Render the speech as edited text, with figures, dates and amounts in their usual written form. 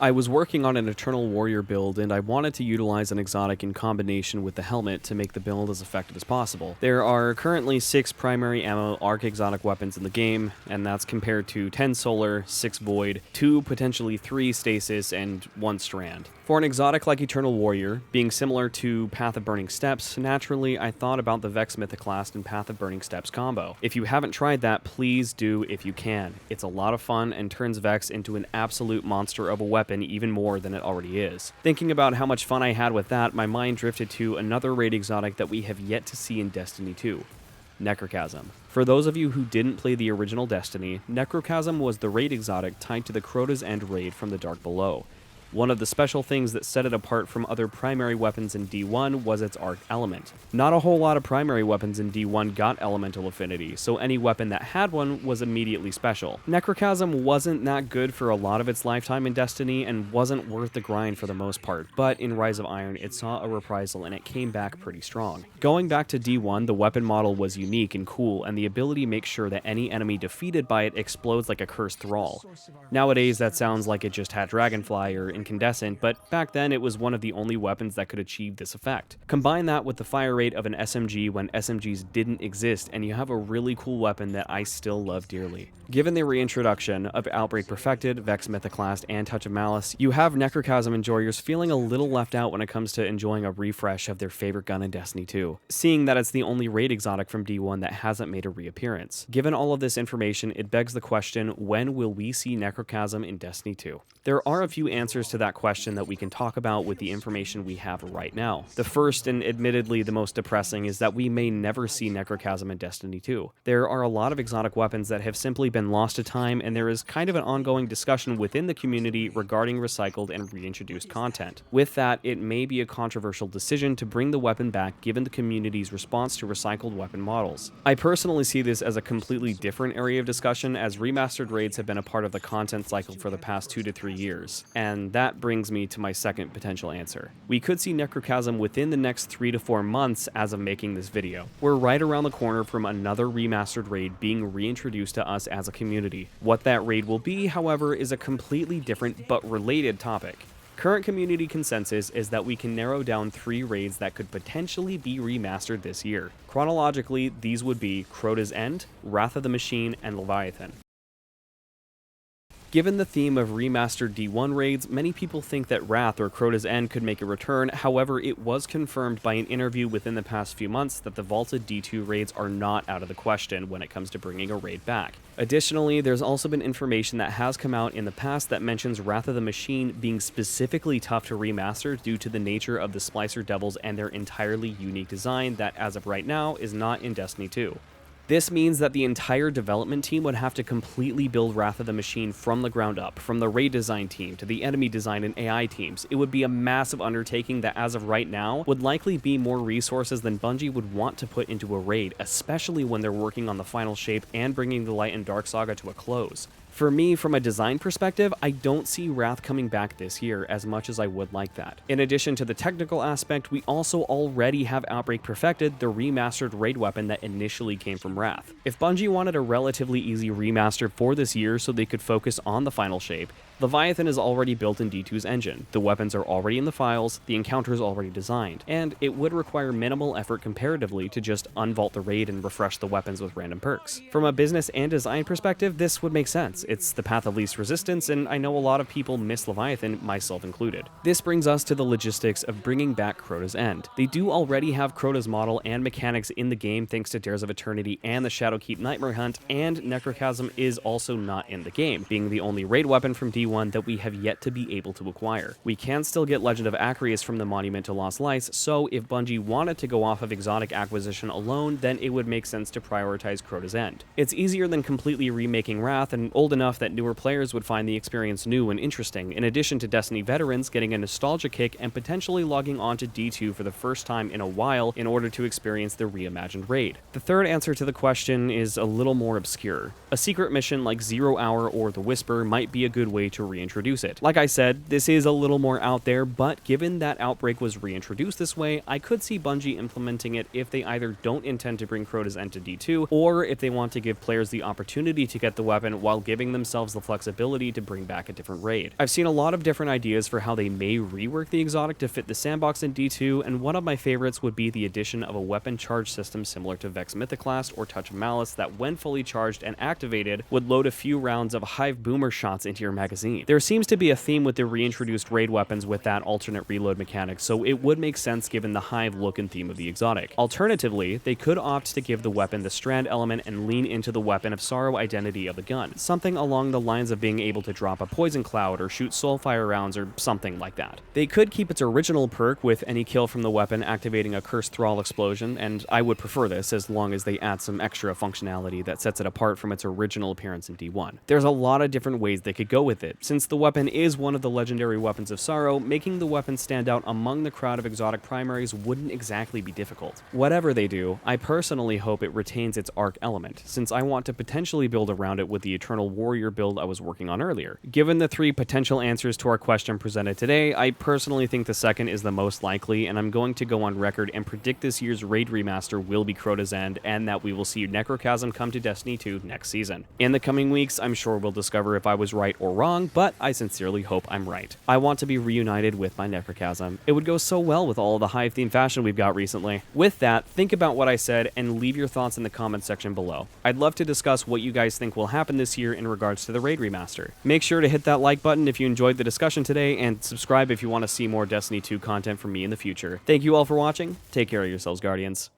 I was working on an Eternal Warrior build, and I wanted to utilize an exotic in combination with the helmet to make the build as effective as possible. There are currently 6 primary ammo arc exotic weapons in the game, and that's compared to 10 solar, 6 void, 2 potentially 3 stasis, and 1 strand. For an exotic like Eternal Warrior, being similar to Path of Burning Steps, naturally I thought about the Vex Mythoclast and Path of Burning Steps combo. If you haven't tried that, please do if you can. It's a lot of fun and turns Vex into an absolute monster of a weapon even more than it already is. Thinking about how much fun I had with that, my mind drifted to another raid exotic that we have yet to see in Destiny 2. Necrochasm. For those of you who didn't play the original Destiny, Necrochasm was the raid exotic tied to the Crota's End raid from the Dark Below. One of the special things that set it apart from other primary weapons in D1 was its arc element. Not a whole lot of primary weapons in D1 got elemental affinity, so any weapon that had one was immediately special. Necrochasm wasn't that good for a lot of its lifetime in Destiny and wasn't worth the grind for the most part, but in Rise of Iron it saw a reprisal and it came back pretty strong. Going back to D1, the weapon model was unique and cool, and the ability makes sure that any enemy defeated by it explodes like a cursed thrall. Nowadays that sounds like it just had Dragonfly or Incandescent, but back then it was one of the only weapons that could achieve this effect. Combine that with the fire rate of an SMG when SMGs didn't exist, and you have a really cool weapon that I still love dearly. Given the reintroduction of Outbreak Perfected, Vex Mythoclast, and Touch of Malice, you have Necrochasm enjoyers feeling a little left out when it comes to enjoying a refresh of their favorite gun in Destiny 2, seeing that it's the only raid exotic from D1 that hasn't made a reappearance. Given all of this information, it begs the question, when will we see Necrochasm in Destiny 2? There are a few answers to that question that we can talk about with the information we have right now. The first, and admittedly the most depressing, is that we may never see Necrochasm in Destiny 2. There are a lot of exotic weapons that have simply been lost to time, and there is kind of an ongoing discussion within the community regarding recycled and reintroduced content. With that, it may be a controversial decision to bring the weapon back given the community's response to recycled weapon models. I personally see this as a completely different area of discussion, as remastered raids have been a part of the content cycle for the past 2 to 3 years, and that brings me to my second potential answer. We could see Necrochasm within the next 3 to 4 months as of making this video. We're right around the corner from another remastered raid being reintroduced to us as a community. What that raid will be, however, is a completely different but related topic. Current community consensus is that we can narrow down 3 raids that could potentially be remastered this year. Chronologically, these would be Crota's End, Wrath of the Machine, and Leviathan. Given the theme of remastered D1 raids, many people think that Wrath or Crota's End could make a return. However, it was confirmed by an interview within the past few months that the vaulted D2 raids are not out of the question when it comes to bringing a raid back. Additionally, there's also been information that has come out in the past that mentions Wrath of the Machine being specifically tough to remaster due to the nature of the Splicer Devils and their entirely unique design that, as of right now, is not in Destiny 2. This means that the entire development team would have to completely build Wrath of the Machine from the ground up, from the raid design team to the enemy design and AI teams. It would be a massive undertaking that, as of right now, would likely be more resources than Bungie would want to put into a raid, especially when they're working on the final shape and bringing the Light and Dark saga to a close. For me, from a design perspective, I don't see Wrath coming back this year as much as I would like that. In addition to the technical aspect, we also already have Outbreak Perfected, the remastered raid weapon that initially came from Wrath. If Bungie wanted a relatively easy remaster for this year so they could focus on the final shape, Leviathan is already built in D2's engine, the weapons are already in the files, the encounter is already designed, and it would require minimal effort comparatively to just unvault the raid and refresh the weapons with random perks. From a business and design perspective, this would make sense. It's the path of least resistance, and I know a lot of people miss Leviathan, myself included. This brings us to the logistics of bringing back Crota's End. They do already have Crota's model and mechanics in the game thanks to Dares of Eternity and the Shadowkeep Nightmare Hunt, and Necrochasm is also not in the game, being the only raid weapon from D1 that we have yet to be able to acquire. We can still get Legend of Acreus from the Monument to Lost Lights, so if Bungie wanted to go off of exotic acquisition alone, then it would make sense to prioritize Crota's End. It's easier than completely remaking Wrath, and old enough that newer players would find the experience new and interesting, in addition to Destiny veterans getting a nostalgia kick and potentially logging onto D2 for the first time in a while in order to experience the reimagined raid. The third answer to the question is a little more obscure. A secret mission like 0 Hour or The Whisper might be a good way to reintroduce it. Like I said, this is a little more out there, but given that Outbreak was reintroduced this way, I could see Bungie implementing it if they either don't intend to bring Crota's End to D2, or if they want to give players the opportunity to get the weapon while giving giving themselves the flexibility to bring back a different raid. I've seen a lot of different ideas for how they may rework the exotic to fit the sandbox in D2, and one of my favorites would be the addition of a weapon charge system similar to Vex Mythoclast or Touch of Malice that, when fully charged and activated, would load a few rounds of Hive Boomer shots into your magazine. There seems to be a theme with the reintroduced raid weapons with that alternate reload mechanic, so it would make sense given the Hive look and theme of the exotic. Alternatively, they could opt to give the weapon the strand element and lean into the Weapon of Sorrow identity of the gun, something along the lines of being able to drop a poison cloud or shoot soulfire rounds or something like that. They could keep its original perk with any kill from the weapon activating a Cursed Thrall explosion, and I would prefer this as long as they add some extra functionality that sets it apart from its original appearance in D1. There's a lot of different ways they could go with it. Since the weapon is one of the legendary weapons of sorrow, making the weapon stand out among the crowd of exotic primaries wouldn't exactly be difficult. Whatever they do, I personally hope it retains its arc element, since I want to potentially build around it with the Eternal Warrior build I was working on earlier. Given the 3 potential answers to our question presented today, I personally think the second is the most likely, and I'm going to go on record and predict this year's raid remaster will be Crota's End, and that we will see Necrochasm come to Destiny 2 next season. In the coming weeks, I'm sure we'll discover if I was right or wrong, but I sincerely hope I'm right. I want to be reunited with my Necrochasm. It would go so well with all the Hive-themed fashion we've got recently. With that, think about what I said and leave your thoughts in the comments section below. I'd love to discuss what you guys think will happen this year in regards to the raid remaster. Make sure to hit that like button if you enjoyed the discussion today, and subscribe if you want to see more Destiny 2 content from me in the future. Thank you all for watching. Take care of yourselves, Guardians.